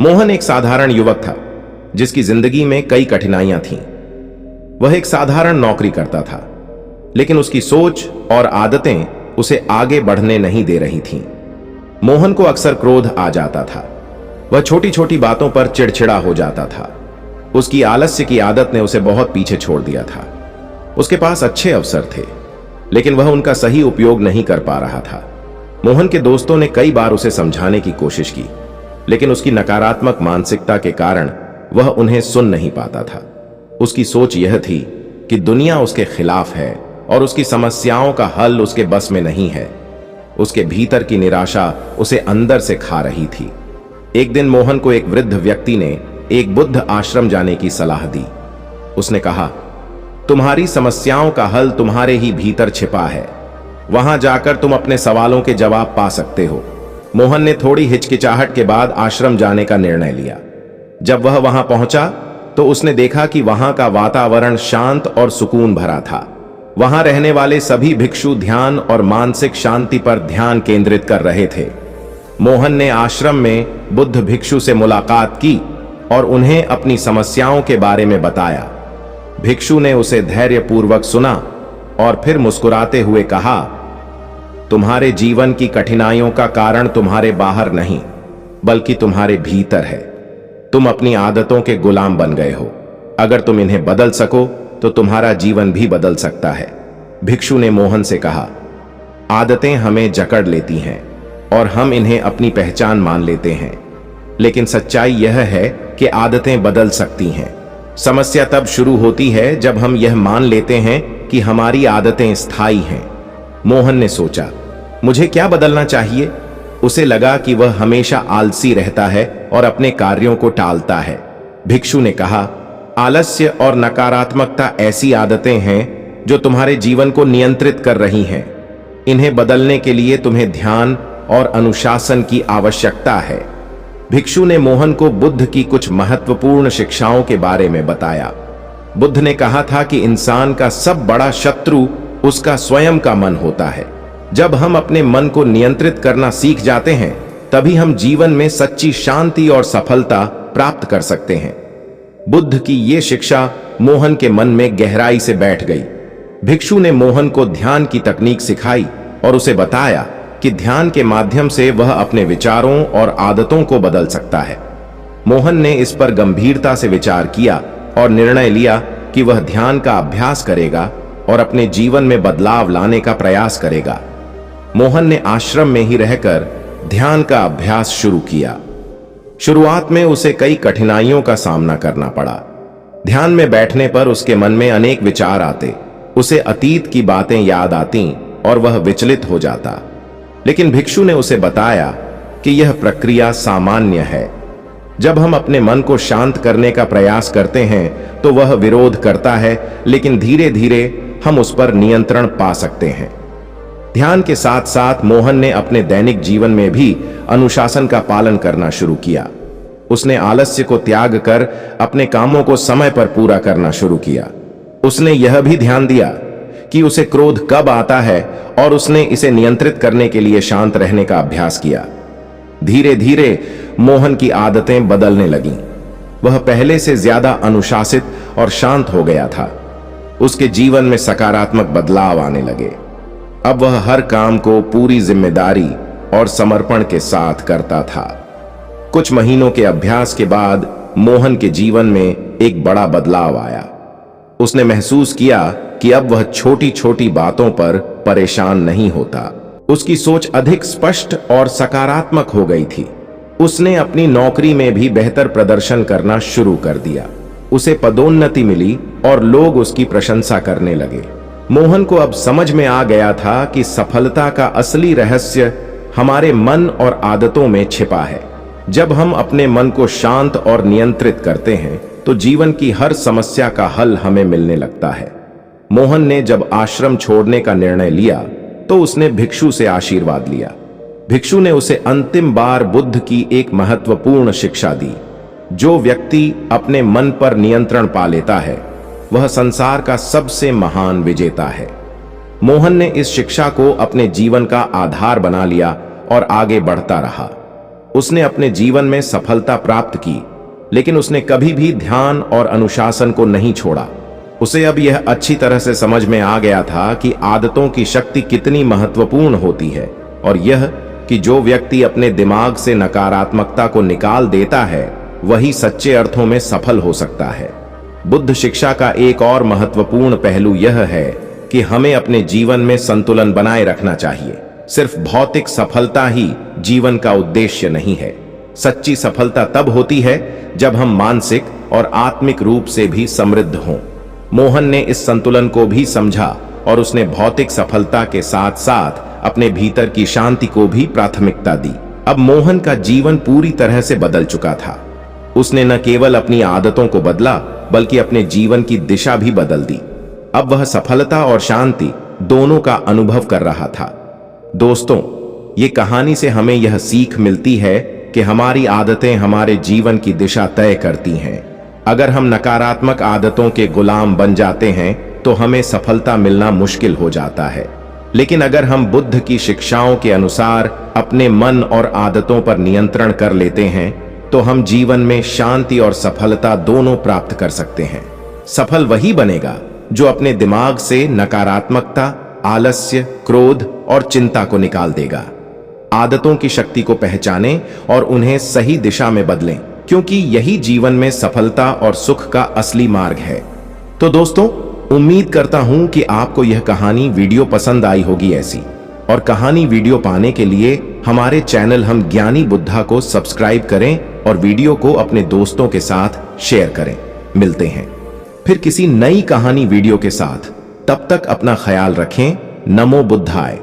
मोहन एक साधारण युवक था जिसकी जिंदगी में कई कठिनाइयां थीं। वह एक साधारण नौकरी करता था, लेकिन उसकी सोच और आदतें उसे आगे बढ़ने नहीं दे रही थीं। मोहन को अक्सर क्रोध आ जाता था। वह छोटी छोटी बातों पर चिड़चिड़ा हो जाता था। उसकी आलस्य की आदत ने उसे बहुत पीछे छोड़ दिया था। उसके पास अच्छे अवसर थे, लेकिन वह उनका सही उपयोग नहीं कर पा रहा था। मोहन के दोस्तों ने कई बार उसे समझाने की कोशिश की, लेकिन उसकी नकारात्मक मानसिकता के कारण वह उन्हें सुन नहीं पाता था। उसकी सोच यह थी कि दुनिया उसके खिलाफ है और उसकी समस्याओं का हल उसके बस में नहीं है। उसके भीतर की निराशा उसे अंदर से खा रही थी। एक दिन मोहन को एक वृद्ध व्यक्ति ने एक बुद्ध आश्रम जाने की सलाह दी। उसने कहा, तुम्हारी समस्याओं का हल तुम्हारे ही भीतर छिपा है। वहां जाकर तुम अपने सवालों के जवाब पा सकते हो। मोहन ने थोड़ी हिचकिचाहट के बाद आश्रम जाने का निर्णय लिया। जब वह वहां पहुंचा तो उसने देखा कि वहां का वातावरण शांत और सुकून भरा था। वहां रहने वाले सभी भिक्षु ध्यान और मानसिक शांति पर ध्यान केंद्रित कर रहे थे। मोहन ने आश्रम में बुद्ध भिक्षु से मुलाकात की और उन्हें अपनी समस्याओं के बारे में बताया। भिक्षु ने उसे धैर्यपूर्वक सुना और फिर मुस्कुराते हुए कहा, तुम्हारे जीवन की कठिनाइयों का कारण तुम्हारे बाहर नहीं, बल्कि तुम्हारे भीतर है। तुम अपनी आदतों के गुलाम बन गए हो। अगर तुम इन्हें बदल सको तो तुम्हारा जीवन भी बदल सकता है। भिक्षु ने मोहन से कहा, आदतें हमें जकड़ लेती हैं और हम इन्हें अपनी पहचान मान लेते हैं, लेकिन सच्चाई यह है कि आदतें बदल सकती हैं। समस्या तब शुरू होती है जब हम यह मान लेते हैं कि हमारी आदतें स्थायी हैं। मोहन ने सोचा, मुझे क्या बदलना चाहिए? उसे लगा कि वह हमेशा आलसी रहता है और अपने कार्यों को टालता है। भिक्षु ने कहा, आलस्य और नकारात्मकता ऐसी आदतें हैं जो तुम्हारे जीवन को नियंत्रित कर रही हैं। इन्हें बदलने के लिए तुम्हें ध्यान और अनुशासन की आवश्यकता है। भिक्षु ने मोहन को बुद्ध की कुछ महत्वपूर्ण शिक्षाओं के बारे में बताया। बुद्ध ने कहा था कि इंसान का सब बड़ा शत्रु उसका स्वयं का मन होता है। जब हम अपने मन को नियंत्रित करना सीख जाते हैं, तभी हम जीवन में सच्ची शांति और सफलता प्राप्त कर सकते हैं। बुद्ध की ये शिक्षा मोहन के मन में गहराई से बैठ गई। भिक्षु ने मोहन को ध्यान की तकनीक सिखाई और उसे बताया कि ध्यान के माध्यम से वह अपने विचारों और आदतों को बदल सकता है। मोहन ने इस पर गंभीरता से विचार किया और निर्णय लिया कि वह ध्यान का अभ्यास करेगा और अपने जीवन में बदलाव लाने का प्रयास करेगा। मोहन ने आश्रम में ही रहकर ध्यान का अभ्यास शुरू किया। शुरुआत में उसे कई कठिनाइयों का सामना करना पड़ा। ध्यान में बैठने पर उसके मन में अनेक विचार आते। उसे अतीत की बातें याद आती और वह विचलित हो जाता। लेकिन भिक्षु ने उसे बताया कि यह प्रक्रिया सामान्य है। जब हम अपने मन को शांत करने का प्रयास करते हैं तो वह विरोध करता है, लेकिन धीरे धीरे हम उस पर नियंत्रण पा सकते हैं। ध्यान के साथ साथ मोहन ने अपने दैनिक जीवन में भी अनुशासन का पालन करना शुरू किया। उसने आलस्य को त्याग कर अपने कामों को समय पर पूरा करना शुरू किया। उसने यह भी ध्यान दिया कि उसे क्रोध कब आता है और उसने इसे नियंत्रित करने के लिए शांत रहने का अभ्यास किया। धीरे धीरे मोहन की आदतें बदलने लगीं। वह पहले से ज्यादा अनुशासित और शांत हो गया था। उसके जीवन में सकारात्मक बदलाव आने लगे। अब वह हर काम को पूरी जिम्मेदारी और समर्पण के साथ करता था। कुछ महीनों के अभ्यास के बाद मोहन के जीवन में एक बड़ा बदलाव आया। उसने महसूस किया कि अब वह छोटी छोटी बातों पर परेशान नहीं होता। उसकी सोच अधिक स्पष्ट और सकारात्मक हो गई थी। उसने अपनी नौकरी में भी बेहतर प्रदर्शन करना शुरू कर दिया। उसे पदोन्नति मिली और लोग उसकी प्रशंसा करने लगे। मोहन को अब समझ में आ गया था कि सफलता का असली रहस्य हमारे मन और आदतों में छिपा है। जब हम अपने मन को शांत और नियंत्रित करते हैं तो जीवन की हर समस्या का हल हमें मिलने लगता है। मोहन ने जब आश्रम छोड़ने का निर्णय लिया तो उसने भिक्षु से आशीर्वाद लिया। भिक्षु ने उसे अंतिम बार बुद्ध की एक महत्वपूर्ण शिक्षा दी। जो व्यक्ति अपने मन पर नियंत्रण पा लेता है वह संसार का सबसे महान विजेता है। मोहन ने इस शिक्षा को अपने जीवन का आधार बना लिया और आगे बढ़ता रहा। उसने अपने जीवन में सफलता प्राप्त की, लेकिन उसने कभी भी ध्यान और अनुशासन को नहीं छोड़ा। उसे अब यह अच्छी तरह से समझ में आ गया था कि आदतों की शक्ति कितनी महत्वपूर्ण होती है, और यह कि जो व्यक्ति अपने दिमाग से नकारात्मकता को निकाल देता है वही सच्चे अर्थों में सफल हो सकता है। बुद्ध शिक्षा का एक और महत्वपूर्ण पहलू यह है कि हमें अपने जीवन में संतुलन बनाए रखना चाहिए। सिर्फ भौतिक सफलता ही जीवन का उद्देश्य नहीं है। सच्ची सफलता तब होती है जब हम मानसिक और आत्मिक रूप से भी समृद्ध हों। मोहन ने इस संतुलन को भी समझा और उसने भौतिक सफलता के साथ साथ अपने भीतर की शांति को भी प्राथमिकता दी। अब मोहन का जीवन पूरी तरह से बदल चुका था। उसने न केवल अपनी आदतों को बदला बल्कि अपने जीवन की दिशा भी बदल दी। अब वह सफलता और शांति दोनों का अनुभव कर रहा था। दोस्तों, ये कहानी से हमें यह सीख मिलती है कि हमारी आदतें हमारे जीवन की दिशा तय करती हैं। अगर हम नकारात्मक आदतों के गुलाम बन जाते हैं तो हमें सफलता मिलना मुश्किल हो जाता है। लेकिन अगर हम बुद्ध की शिक्षाओं के अनुसार अपने मन और आदतों पर नियंत्रण कर लेते हैं तो हम जीवन में शांति और सफलता दोनों प्राप्त कर सकते हैं। सफल वही बनेगा जो अपने दिमाग से नकारात्मकता, आलस्य, क्रोध और चिंता को निकाल देगा। आदतों की शक्ति को पहचानें और उन्हें सही दिशा में बदलें, क्योंकि यही जीवन में सफलता और सुख का असली मार्ग है। तो दोस्तों, उम्मीद करता हूं कि आपको यह कहानी वीडियो पसंद आई होगी ऐसी। और कहानी वीडियो पाने के लिए हमारे चैनल हम ज्ञानी बुद्धा को सब्सक्राइब करें और वीडियो को अपने दोस्तों के साथ शेयर करें। मिलते हैं फिर किसी नई कहानी वीडियो के साथ। तब तक अपना ख्याल रखें। नमो बुद्धाय।